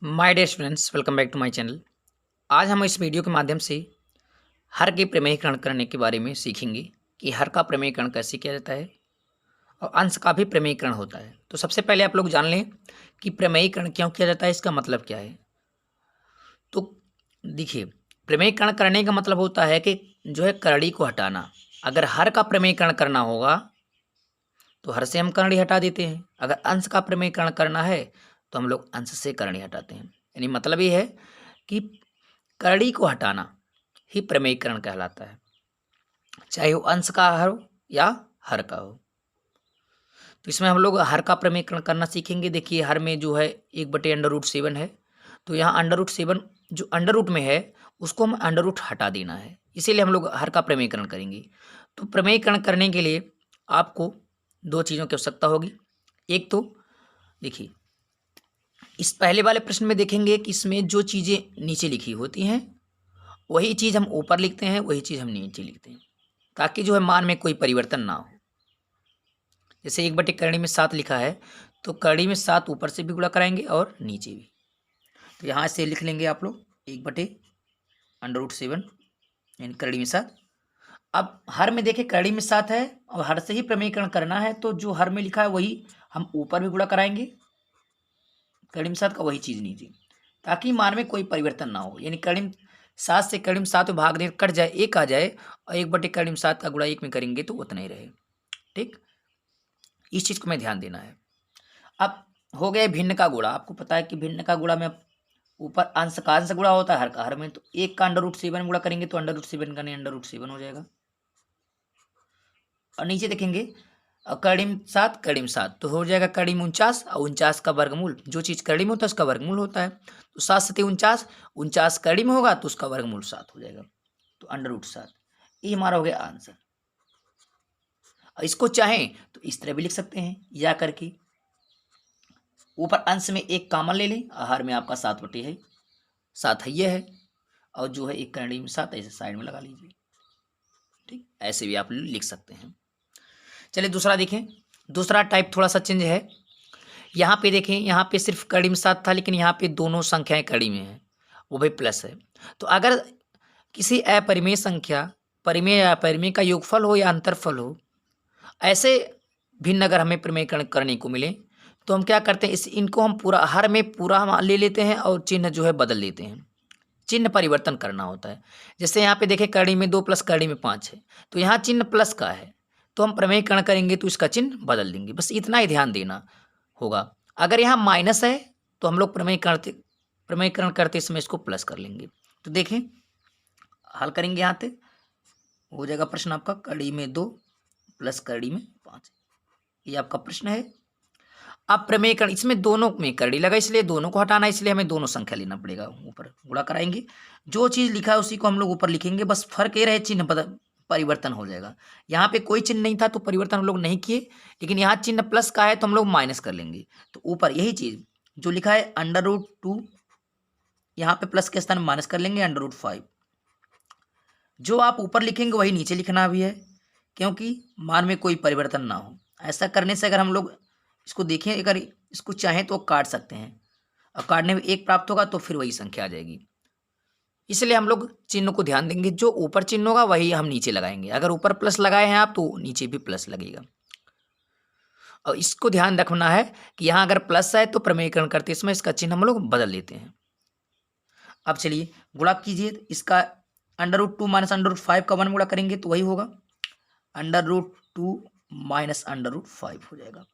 My dear students, welcome back to my channel. आज हम इस वीडियो के माध्यम से हर के प्रमेयीकरण करने के बारे में सीखेंगे कि हर का प्रमेयीकरण कैसे किया जाता है और अंश का भी प्रमेयीकरण होता है। तो सबसे पहले आप लोग जान लें कि प्रमेयीकरण क्यों किया जाता है, इसका मतलब क्या है। तो देखिए, प्रमेयीकरण करने का मतलब होता है कि जो है करड़ी को हटाना। अगर हर का प्रमेयीकरण करना होगा तो हर से हम करड़ी हटा देते हैं। अगर अंश का प्रमेयीकरण करना है तो हम लोग अंश से करड़ी हटाते हैं। यानी मतलब ये है कि करड़ी को हटाना ही प्रमेयीकरण कहलाता है, चाहे वो अंश का हो या हर का हो। तो इसमें हम लोग हर का प्रमेयीकरण करना सीखेंगे। देखिए, हर में जो है 1/√7 है, तो यहाँ √7 जो अंडर रूट में है उसको हम अंडर रूट हटा देना है, इसीलिए हम लोग हर का प्रमेयीकरण करेंगे। तो प्रमेयीकरण करने के लिए आपको दो चीज़ों की आवश्यकता होगी। एक तो देखिए, इस पहले वाले प्रश्न में देखेंगे कि इसमें जो चीज़ें नीचे लिखी होती हैं वही चीज़ हम ऊपर लिखते हैं, वही चीज़ हम नीचे लिखते हैं, ताकि जो है मान में कोई परिवर्तन ना हो। जैसे 1/करणी में 7 लिखा है, तो करणी में 7 ऊपर से भी गुणा कराएंगे और नीचे भी। तो यहाँ से लिख लेंगे आप लोग 1/√7 यानी करणी में 7। अब हर में देखें करणी में 7 है और हर से ही प्रमेयीकरण करना है, तो जो हर में लिखा है वही हम ऊपर भी गुणा कराएंगे, करणी में 7 का वही चीज़ नीचे, ताकि मान में कोई परिवर्तन ना हो। यानी करणी में 7 से करणी में 7 भाग दे कट जाए, एक आ जाए, और 1/करणी में 7 का गुणा 1 में करेंगे तो उतना ही रहे। ठीक, इस चीज़ को में ध्यान देना है। अब हो गया भिन्न का गुणा। आपको पता है कि भिन्न का गुणा में ऊपर अंश का अंश गुणा होता है हर का हर में, तो 1 का √7 गुणा करेंगे तो √7 का नहीं √7 हो जाएगा। और नीचे देखेंगे करड़ी में 7 करड़ी में 7 तो हो जाएगा करड़ी में 49 और 49 का वर्गमूल, जो चीज़ करड़ी में होता है उसका वर्गमूल होता है। तो 7 7 49, 49 करड़ी में होगा तो उसका वर्गमूल 7 हो जाएगा, तो √7। ये हमारा हो गया आंसर। और इसको चाहें तो इस तरह भी लिख सकते हैं, या करके ऊपर अंश में एक कॉमन ले लें, हर में आपका 7 है है, और जो है एक करड़ी में 7 ऐसे साइड में लगा लीजिए। ठीक, ऐसे भी आप लिख सकते हैं। चलिए दूसरा देखें। दूसरा टाइप थोड़ा सा चेंज है। यहाँ पे देखें, यहाँ पे सिर्फ कड़ी में 7 था, लेकिन यहाँ पे दोनों संख्याएं कड़ी में है, वो भी प्लस है। तो अगर किसी अपरिमेय संख्या परिमेय या अपरिमेय का योगफल हो या अंतरफल हो, ऐसे भिन्न अगर हमें प्रमेयकरण करने को मिले, तो हम क्या करते हैं, इनको हम पूरा हर में पूरा हम ले लेते हैं और चिन्ह जो है बदल लेते हैं। चिन्ह परिवर्तन करना होता है। जैसे यहाँ पे देखें करड़ी में 2 प्लस करड़ी में 5 है, तो यहाँ चिन्ह प्लस का है, तो हम प्रमेयकरण करेंगे तो इसका चिन्ह बदल देंगे। बस इतना ही ध्यान देना होगा। अगर यहाँ माइनस है तो हम लोग प्रमेयकरण करते समय इसको प्लस कर लेंगे। तो देखें, हल करेंगे, यहाँ से हो जाएगा प्रश्न आपका कड़ी में 2 प्लस कड़ी में 5, ये आपका प्रश्न है। अब प्रमेयकरण, इसमें दोनों में करड़ी लगा इसलिए दोनों को हटाना, इसलिए हमें दोनों संख्या लेना पड़ेगा, ऊपर गुणा कराएंगे। जो चीज़ लिखा है उसी को हम लोग ऊपर लिखेंगे, बस फर्क ये रहे चिन्ह परिवर्तन हो जाएगा। यहाँ पे कोई चिन्ह नहीं था तो परिवर्तन हम लोग नहीं किए, लेकिन यहाँ चिन्ह प्लस का है तो हम लोग माइनस कर लेंगे। तो ऊपर यही चीज़ जो लिखा है √2, यहाँ पे प्लस के स्थान में माइनस कर लेंगे √5। जो आप ऊपर लिखेंगे वही नीचे लिखना भी है, क्योंकि मान में कोई परिवर्तन ना हो। ऐसा करने से अगर हम लोग इसको देखें, अगर इसको चाहें तो काट सकते हैं, और काटने में 1 प्राप्त होगा तो फिर वही संख्या आ जाएगी। इसलिए हम लोग चिन्ह को ध्यान देंगे, जो ऊपर चिन्ह होगा वही हम नीचे लगाएंगे। अगर ऊपर प्लस लगाए हैं आप तो नीचे भी प्लस लगेगा। और इसको ध्यान रखना है कि यहाँ अगर प्लस है तो प्रमेयकरण करते समय इसका चिन्ह हम लोग बदल लेते हैं। अब चलिए गुणा कीजिए, इसका √2 माइनस √5 का 1 गुणा करेंगे तो वही होगा √2 माइनस √5 हो जाएगा।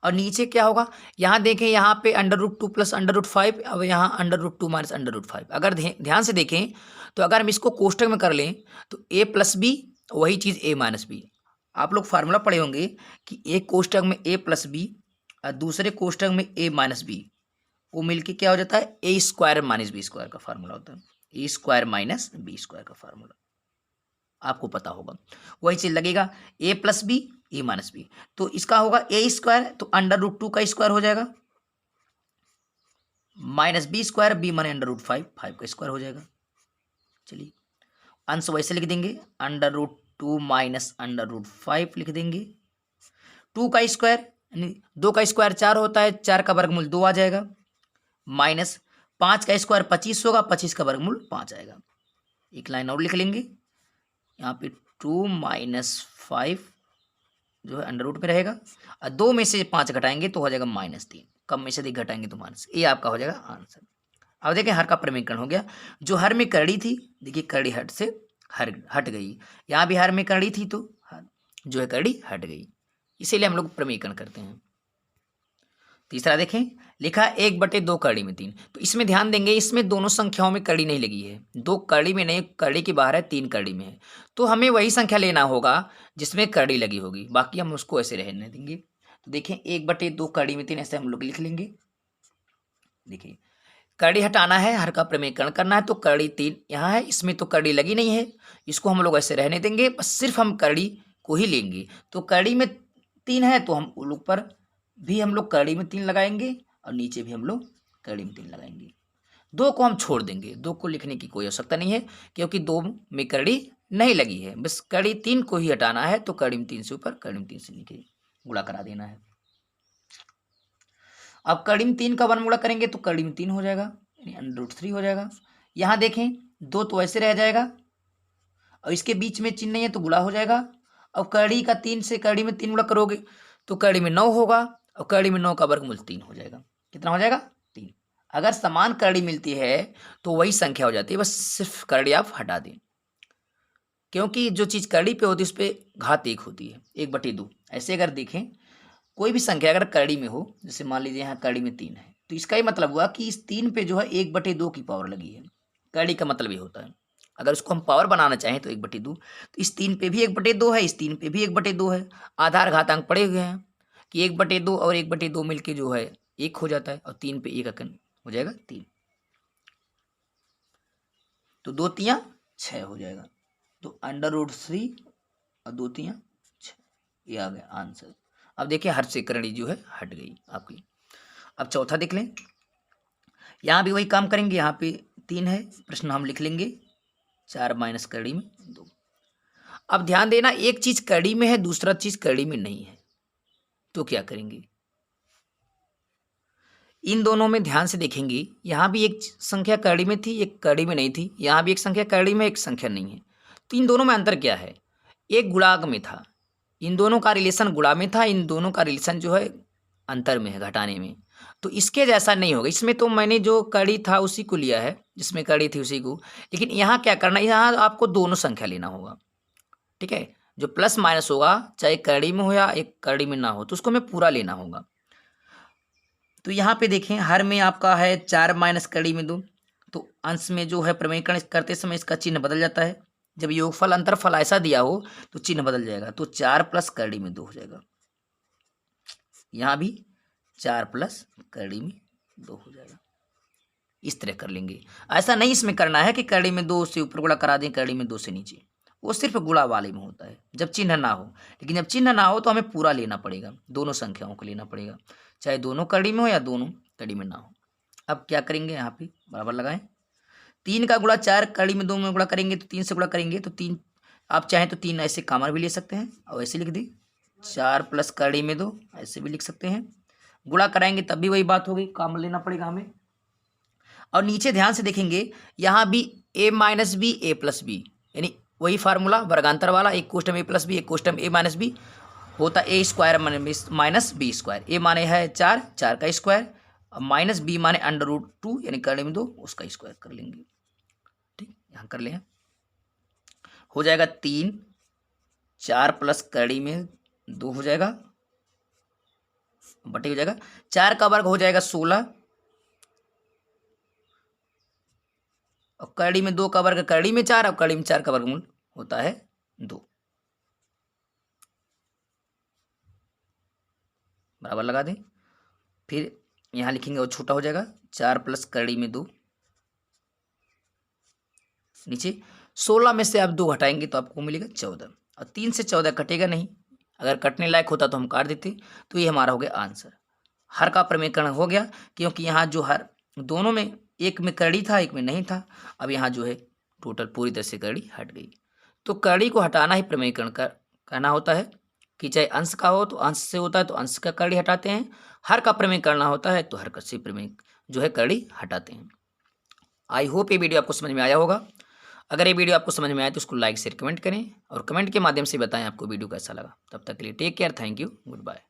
और नीचे क्या होगा, यहाँ देखें, यहाँ पे √2 प्लस √5, अब यहाँ √2 माइनस √5। अगर ध्यान से देखें तो अगर हम इसको कोष्टक में कर लें तो a प्लस बी वही चीज़ a माइनस बी। आप लोग फार्मूला पढ़े होंगे कि एक कोष्टक में a प्लस बी और दूसरे कोष्टक में a माइनस बी, वो मिलके क्या हो जाता है a² माइनस b² का फार्मूला होता है, a² माइनस b² का फार्मूला आपको पता होगा। वही चीज़ लगेगा a plus B A minus B, तो इसका होगा a², तो √2 का स्क्वायर हो जाएगा माइनस b², b माने √5, 5 का स्क्वायर हो जाएगा। चलिए अंश वैसे लिख देंगे, √2 माइनस √5 लिख देंगे। 2 का स्क्वायर यानी 2 का स्क्वायर 4 होता है, 4 का वर्गमूल 2 आ जाएगा, माइनस 5 का स्क्वायर 25 होगा, 25 का वर्गमूल 5 आएगा। एक लाइन और लिख लेंगे यहाँ पे 2 माइनस 5 जो है अंडर रूट में रहेगा, और 2 में से 5 घटाएंगे तो हो जाएगा -3, कम में से अधिक घटाएंगे तो माइनस, ये आपका हो जाएगा आंसर। अब देखिए हर का प्रमीकरण हो गया। जो हर में कड़ी थी, देखिए कड़ी हट से हर हट गई, यहाँ भी हर में कड़ी थी तो हर जो है कड़ी हट गई, इसीलिए हम लोग प्रमीकरण करते हैं। तीसरा देखें, लिखा 1/2 कड़ी में 3, तो इसमें ध्यान देंगे, इसमें दोनों संख्याओं में कड़ी नहीं लगी है, 2 कड़ी में नहीं, कड़ी के बाहर है, 3 कड़ी में है, तो हमें वही संख्या लेना होगा जिसमें कड़ी लगी होगी, बाकी हम उसको ऐसे रहने देंगे। तो देखें 1/2 कड़ी में 3 ऐसे हम लोग लिख लेंगे। देखिए कड़ी हटाना है, हर का प्रमीकरण करना है, तो कड़ी 3 यहाँ है, इसमें तो कड़ी लगी नहीं है, इसको हम लोग ऐसे रहने देंगे, बस सिर्फ हम कड़ी को ही लेंगे। तो कड़ी में 3 है तो हम ऊपर भी हम लोग कड़ी में 3 लगाएंगे और नीचे भी हम लोग कड़ी में 3 लगाएंगे। 2 को हम छोड़ देंगे, 2 को लिखने की कोई आवश्यकता नहीं है, क्योंकि 2 में कड़ी नहीं लगी है, बस कड़ी 3 को ही हटाना है, तो कड़ी में 3 से ऊपर, कड़ी में 3 से नीचे गुणा करा देना है। अब कड़ी में 3 का वर्गमूल करेंगे तो कड़ी में 3 हो जाएगा, यानी √3 हो जाएगा। यहाँ देखें 2 तो ऐसे रह जाएगा और इसके बीच में चिन्ह नहीं है तो गुणा हो जाएगा। अब कड़ी का 3 से कड़ी में 3 गुणा करोगे तो कड़ी में 9 होगा, और कड़ी में 9 का वर्गमूल 3 हो जाएगा। कितना हो जाएगा? 3। अगर समान कड़ी मिलती है तो वही संख्या हो जाती है, बस सिर्फ कड़ी आप हटा दें, क्योंकि जो चीज़ कड़ी पे होती है उस पर घात 1 होती है, 1/2। ऐसे अगर देखें कोई भी संख्या अगर कड़ी में हो, जैसे मान लीजिए यहाँ कड़ी में 3 है, तो इसका ही मतलब हुआ कि इस 3 पे जो है 1/2 की पावर लगी है। कड़ी का मतलब ये होता है, अगर उसको हम पावर बनाना चाहें तो 1/2, तो इस 3 पे भी 1/2 है, इस 3 पे भी 1/2 है। आधार घातांक पड़े हुए हैं कि 1/2 और 1/2 मिलके जो है 1 हो जाता है, और 3 पे 1 हो जाएगा 3, तो 2 तियाँ 6 हो जाएगा। तो √3 और 2 तियाँ 6, ये आ गया आंसर। अब देखिए हर से कड़ी जो है हट गई आपकी। अब चौथा देख लें, यहाँ भी वही काम करेंगे, यहाँ पे 3 है, प्रश्न हम लिख लेंगे 4 माइनस कड़ी में 2। अब ध्यान देना, एक चीज कड़ी में है, दूसरा चीज कड़ी में नहीं है, तो क्या करेंगे? इन दोनों में ध्यान से देखेंगे, यहाँ भी एक संख्या कड़ी में थी, एक कड़ी में नहीं थी, यहाँ भी एक संख्या कड़ी में, एक संख्या नहीं है, तो इन दोनों में अंतर क्या है? एक गुणांक में था, इन दोनों का रिलेशन गुणा में था, इन दोनों का रिलेशन जो है अंतर में है, घटाने में। तो इसके जैसा नहीं होगा, इसमें तो मैंने जो कड़ी था उसी को लिया है, जिसमें कड़ी थी उसी को, लेकिन यहाँ क्या करना है, यहाँ आपको दोनों संख्या लेना होगा, ठीक है? जो प्लस माइनस होगा, चाहे कड़ी में हो या एक कड़ी में ना हो, तो उसको हमें पूरा लेना होगा। तो यहाँ पे देखें हर में आपका है 4 माइनस कड़ी में 2, तो अंश में जो है प्रमेयकरण करते समय इसका चिन्ह बदल जाता है। जब योगफल अंतरफल ऐसा दिया हो तो चिन्ह बदल जाएगा, तो 4 प्लस कड़ी में 2 हो जाएगा। यहाँ भी 4 प्लस कड़ी में 2 हो जाएगा। इस तरह कर लेंगे, ऐसा नहीं इसमें करना है कि कड़ी में 2 से ऊपर गुणा करा दें, कड़ी में 2 से नीचे, वो सिर्फ गुणा वाले में होता है जब चिन्ह ना हो। लेकिन जब चिन्ह ना हो तो हमें पूरा लेना पड़ेगा, दोनों संख्याओं को लेना पड़ेगा, चाहे दोनों कड़ी में हो या दोनों कड़ी में ना हो। अब क्या करेंगे, यहाँ पे बराबर लगाएं, 3 का गुणा 4 कड़ी में 2 में गुणा करेंगे तो 3 से गुणा करेंगे, तो 3 आप चाहें तो 3 ऐसे कामर भी ले सकते हैं और ऐसे लिख दी, 4 प्लस कड़ी में 2 ऐसे भी लिख सकते हैं। गुणा कराएंगे तब भी वही बात होगी, कामर लेना पड़ेगा हमें। और नीचे ध्यान से देखेंगे, यहाँ भी a minus B A plus B, यानी वही फार्मूला वर्गांतर वाला, एक कोष्टम a प्लस बी, एक कोष्टम a माइनस बी होता a square minus B square. a माने है 4, 4 का स्क्वायर, माइनस b माने √2 यानी कड़ी में 2 उसका स्क्वायर कर लेंगे। ठीक, यहाँ कर लें, हो जाएगा 3, 4 प्लस कड़ी में 2 हो जाएगा, बटे हो जाएगा, 4 का वर्ग हो जाएगा 16, और कड़ी में 2 का वर्ग कड़ी में 4, और कड़ी में 4 का वर्गमूल होता है 2। बराबर लगा दें, फिर यहाँ लिखेंगे और छोटा हो जाएगा, 4 प्लस कड़ी में 2, नीचे 16 में से आप 2 हटाएंगे तो आपको मिलेगा 14, और 3 से 14 कटेगा नहीं, अगर कटने लायक होता तो हम काट देते। तो ये हमारा हो गया आंसर। हर का प्रमेयकरण हो गया, क्योंकि यहाँ जो हर दोनों में, एक में कड़ी था एक में नहीं था, अब यहाँ जो है टोटल पूरी तरह से कड़ी हट गई। तो कड़ी को हटाना ही प्रमेयकरण करना होता है, कि चाहे अंश का हो तो अंश से होता है तो अंश का कड़ी हटाते हैं, हर का प्रमेय करना होता है तो हर का से प्रमेय जो है कड़ी हटाते हैं। आई होप ये वीडियो आपको समझ में आया होगा। अगर ये वीडियो आपको समझ में आए तो उसको लाइक शेयर कमेंट करें और कमेंट के माध्यम से बताएं आपको वीडियो कैसा लगा। तब तक के लिए take care, thank you, good bye.